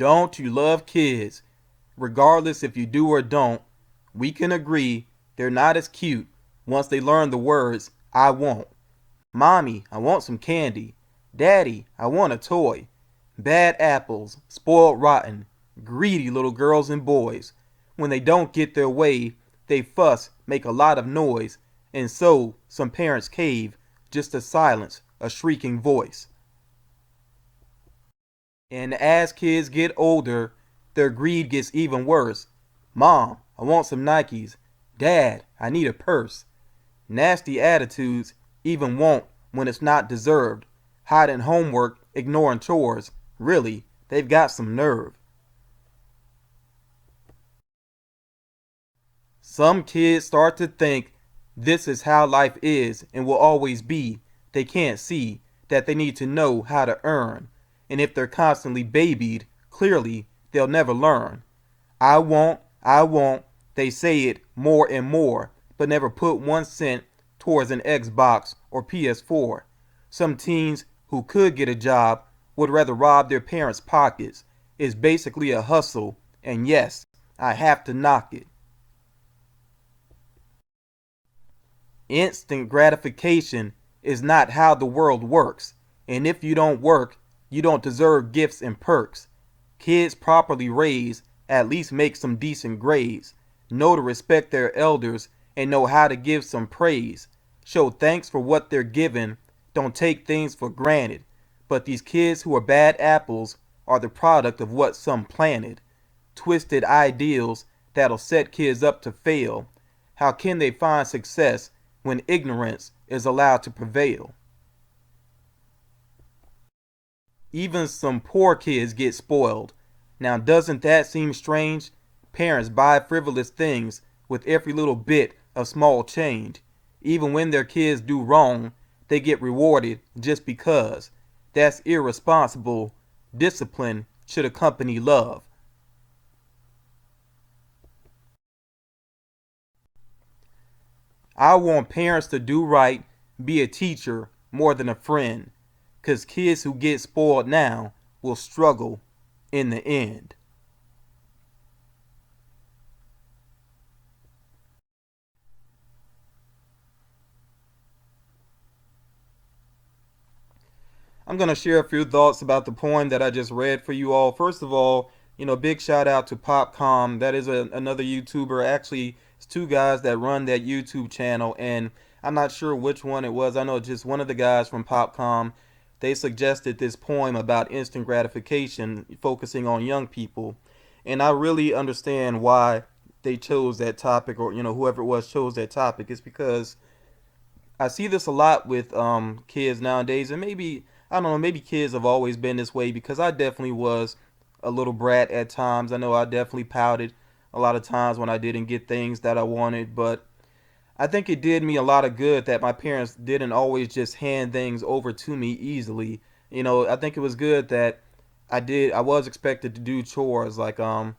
Don't you love kids? Regardless if you do or don't, we can agree they're not as cute once they learn the words I want. Mommy, I want some candy. Daddy, I want a toy. Bad apples, spoiled rotten, greedy little girls and boys. When they don't get their way, they fuss, make a lot of noise, and so some parents cave just to silence a shrieking voice. And as kids get older, their greed gets even worse. Mom, I want some Nikes. Dad, I need a purse. Nasty attitudes, even want when it's not deserved. Hiding homework, ignoring chores. Really, they've got some nerve. Some kids start to think this is how life is and will always be. They can't see that they need to know how to earn. And if they're constantly babied, clearly they'll never learn. I want, they say it more and more, but never put 1 cent towards an Xbox or PS4. Some teens who could get a job would rather rob their parents' pockets. It's basically a hustle, and yes, I have to knock it. Instant gratification is not how the world works, and if you don't work, you don't deserve gifts and perks. Kids properly raised at least make some decent grades, know to respect their elders, and know how to give some praise. Show thanks for what they're given, don't take things for granted. But these kids who are bad apples are the product of what some planted. Twisted ideals that'll set kids up to fail. How can they find success when ignorance is allowed to prevail? Even some poor kids get spoiled. Now, doesn't that seem strange? Parents buy frivolous things with every little bit of small change. Even when their kids do wrong, they get rewarded just because. That's irresponsible. Discipline should accompany love. I want parents to do right, be a teacher more than a friend. 'Cause kids who get spoiled now will struggle in the end. I'm going to share a few thoughts about the poem that I just read for you all. First of all, big shout out to POPcom. That is another YouTuber. Actually, it's two guys that run that YouTube channel, and I'm not sure which one it was. I know just one of the guys from POPcom. They suggested this poem about instant gratification, focusing on young people. And I really understand why they chose that topic, or whoever it was chose that topic. It's because I see this a lot with kids nowadays, and maybe I don't know, maybe kids have always been this way because I definitely was a little brat at times. I know I definitely pouted a lot of times when I didn't get things that I wanted, but I think it did me a lot of good that my parents didn't always just hand things over to me easily. I think it was good that I was expected to do chores like I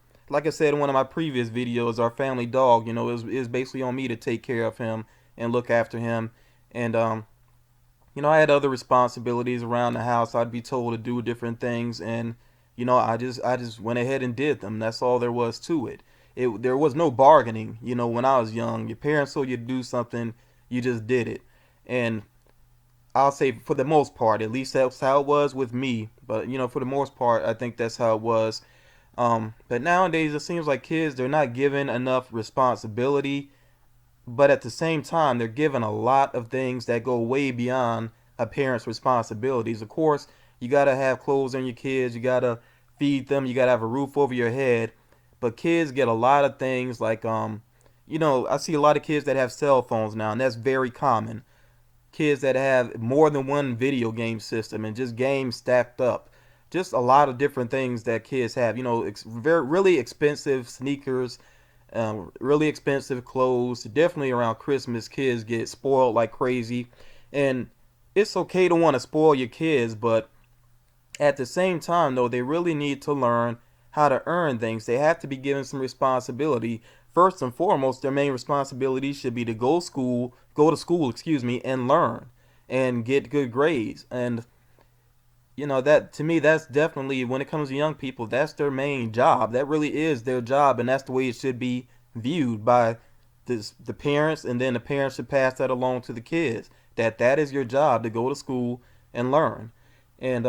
said in one of my previous videos, our family dog, it was basically on me to take care of him and look after him. And I had other responsibilities around the house. I'd be told to do different things, and I just went ahead and did them. That's all there was to it. There was no bargaining. When I was young, your parents told you to do something, you just did it. And I'll say for the most part, at least that's how it was with me. But for the most part, I think that's how it was. But nowadays, it seems like kids, they're not given enough responsibility, but at the same time, they're given a lot of things that go way beyond a parent's responsibilities. Of course, you gotta have clothes on your kids, you gotta feed them, you gotta have a roof over your head. But kids get a lot of things like I see a lot of kids that have cell phones now, and that's very common. Kids that have more than one video game system and just games stacked up. Just a lot of different things that kids have. Very really expensive sneakers, really expensive clothes. Definitely around Christmas, kids get spoiled like crazy, and it's okay to want to spoil your kids, but at the same time, though, they really need to learn how to earn things. They have to be given some responsibility. First and foremost, their main responsibility should be to go to school, and learn and get good grades. And that to me, that's definitely, when it comes to young people, that's their main job. That really is their job, and that's the way it should be viewed by the parents, and then the parents should pass that along to the kids. That is your job, to go to school and learn. And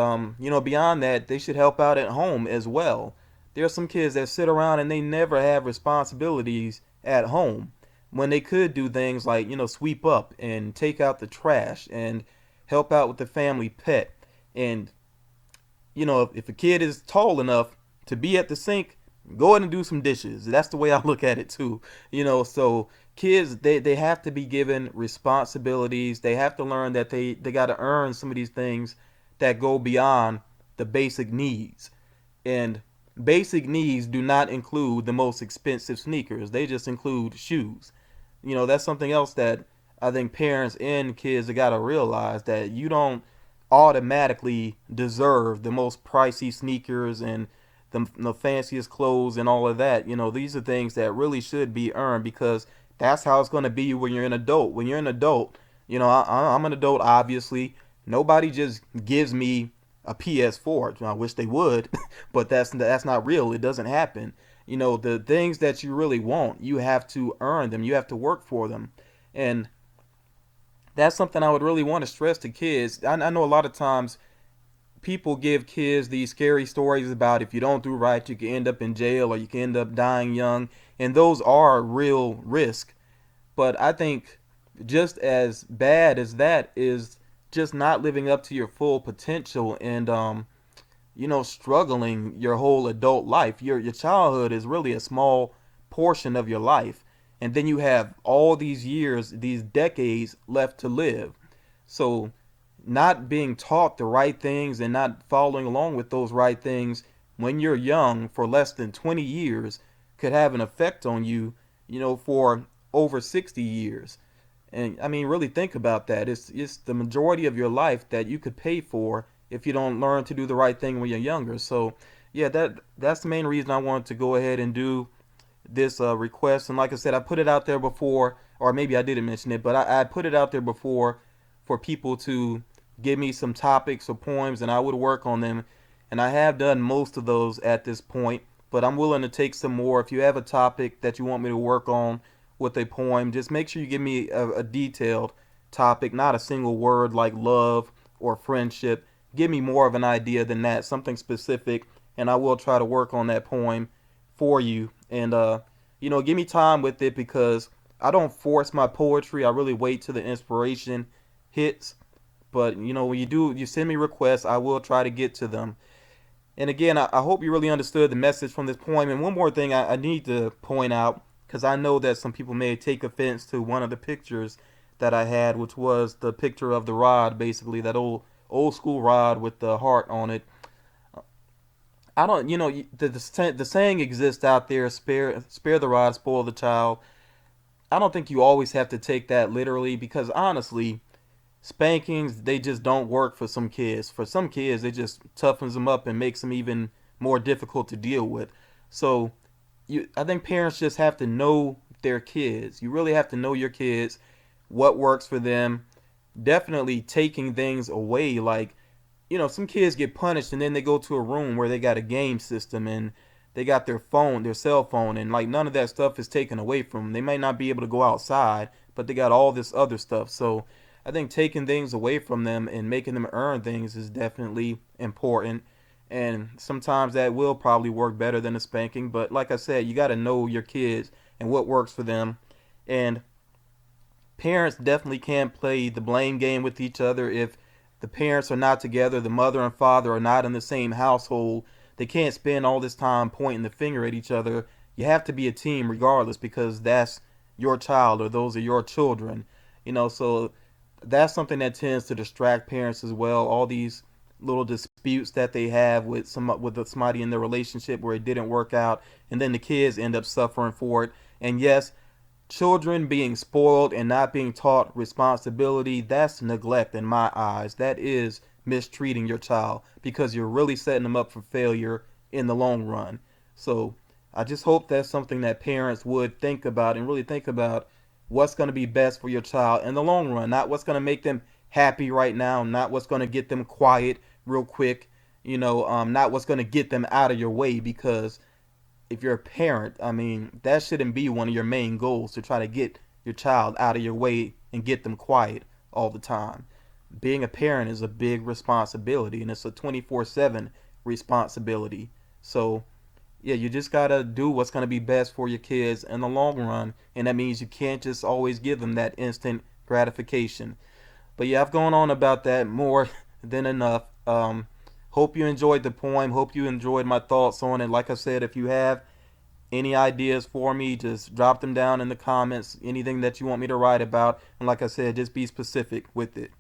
beyond that, they should help out at home as well. There are some kids that sit around and they never have responsibilities at home, when they could do things like, sweep up and take out the trash and help out with the family pet. And if a kid is tall enough to be at the sink, go ahead and do some dishes. That's the way I look at it too. So kids, they have to be given responsibilities. They have to learn that they got to earn some of these things that go beyond the basic needs. And basic needs do not include the most expensive sneakers. They just include shoes. That's something else that I think parents and kids have got to realize, that you don't automatically deserve the most pricey sneakers and the fanciest clothes and all of that. These are things that really should be earned, because that's how it's going to be when you're an adult. When you're an adult, I'm an adult, obviously. Nobody just gives me a PS4. I wish they would, but that's not real. It doesn't happen. The things that you really want, you have to earn them. You have to work for them. And that's something I would really want to stress to kids. I know a lot of times people give kids these scary stories about, if you don't do right, you can end up in jail or you can end up dying young. And those are real risk. But I think just as bad as that is just not living up to your full potential, and struggling your whole adult life. Your childhood is really a small portion of your life, and then you have all these years, these decades left to live. So not being taught the right things and not following along with those right things when you're young for less than 20 years could have an effect on you, for over 60 years. And I mean, really think about that. It's the majority of your life that you could pay for if you don't learn to do the right thing when you're younger. So yeah, that's the main reason I wanted to go ahead and do this request. And like I said, I put it out there before, or maybe I didn't mention it, but I put it out there before for people to give me some topics or poems, and I would work on them. And I have done most of those at this point, but I'm willing to take some more. If you have a topic that you want me to work on with a poem, just make sure you give me a detailed topic, not a single word like love or friendship. Give me more of an idea than that, something specific, and I will try to work on that poem for you. And give me time with it, because I don't force my poetry. I really wait till the inspiration hits. But when you send me requests, I will try to get to them. And again, I hope you really understood the message from this poem. And one more thing I need to point out, because I know that some people may take offense to one of the pictures that I had, which was the picture of the rod, basically that old school rod with the heart on it. I don't, the saying exists out there: spare the rod, spoil the child. I don't think you always have to take that literally, because honestly, spankings, they just don't work for some kids. For some kids, it just toughens them up and makes them even more difficult to deal with. So I think parents just have to know their kids. You really have to know your kids, what works for them. Definitely taking things away, like, some kids get punished and then they go to a room where they got a game system and they got their cell phone, and like none of that stuff is taken away from them. They might not be able to go outside, but they got all this other stuff. So I think taking things away from them and making them earn things is definitely important. And sometimes that will probably work better than a spanking. But like I said, you got to know your kids and what works for them. And parents definitely can't play the blame game with each other. If the parents are not together, the mother and father are not in the same household, they can't spend all this time pointing the finger at each other. You have to be a team regardless, because that's your child, or those are your children. So that's something that tends to distract parents as well. All these little disputes that they have with somebody in their relationship where it didn't work out, and then the kids end up suffering for it. And yes, children being spoiled and not being taught responsibility, that's neglect in my eyes. That is mistreating your child, because you're really setting them up for failure in the long run. So I just hope that's something that parents would think about, and really think about what's going to be best for your child in the long run, not what's going to make them happy right now, not what's going to get them quiet real quick. Not what's going to get them out of your way, because if you're a parent, I mean, that shouldn't be one of your main goals, to try to get your child out of your way and get them quiet all the time. Being a parent is a big responsibility, and it's a 24/7 responsibility. So, yeah, you just got to do what's going to be best for your kids in the long run, and that means you can't just always give them that instant gratification. But yeah, I've gone on about that more than enough. Hope you enjoyed the poem. Hope you enjoyed my thoughts on it. Like I said, if you have any ideas for me, just drop them down in the comments. Anything that you want me to write about. And like I said, just be specific with it.